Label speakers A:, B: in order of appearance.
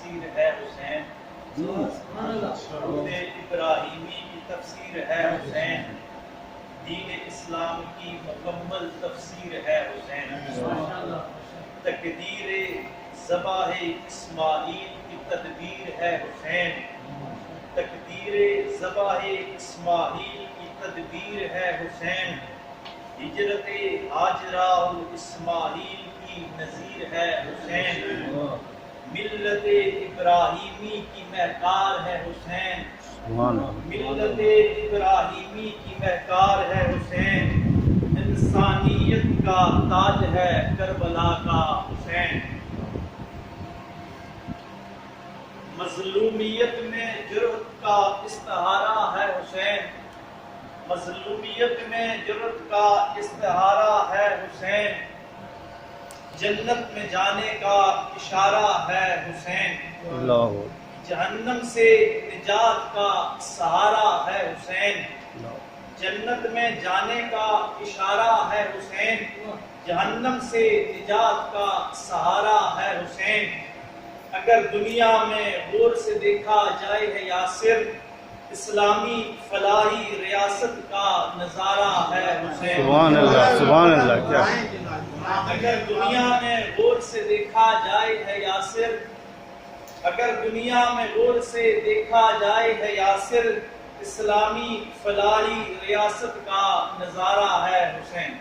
A: تفسیر ہے حسین، درود ابراہیمی کی تفسیر ہے حسین، دین اسلام کی مکمل تفسیر ہے حسین، تقدیر ذبح اسماعیل کی تدبیر ہے حسین، تقدیر ذبح اسماعیل کی تدبیر ہے حسین، ہجرت ہاجرہ اسماعیل کی نظیر ہے حسین، ملت ابراہیمی کی مہکار ہے حسین، ملت ابراہیمی کی مہکار ہے حسین، انسانیت کا تاج ہے کربلا کا حسین، مظلومیت میں جرأت کا استعارہ ہے حسین، مظلومیت میں جرأت کا استعارہ ہے حسین، جنت میں جانے کا اشارہ ہے حسین، جہنم سے نجات کا سہارا ہے حسین، جنت میں جانے کا اشارہ ہے حسین، جہنم سے نجات کا سہارا ہے حسین، اگر دنیا میں غور سے دیکھا جائے ہے یاسر، اسلامی فلاحی ریاست کا نظارہ ہے حسین،
B: سبحان اللہ سبحان اللہ، کیا
A: اگر دنیا میں غور سے دیکھا جائے ہے یاسر، اگر دنیا میں غور سے دیکھا جائے ہے یاسر، اسلامی فلاحی ریاست کا نظارہ ہے حسین۔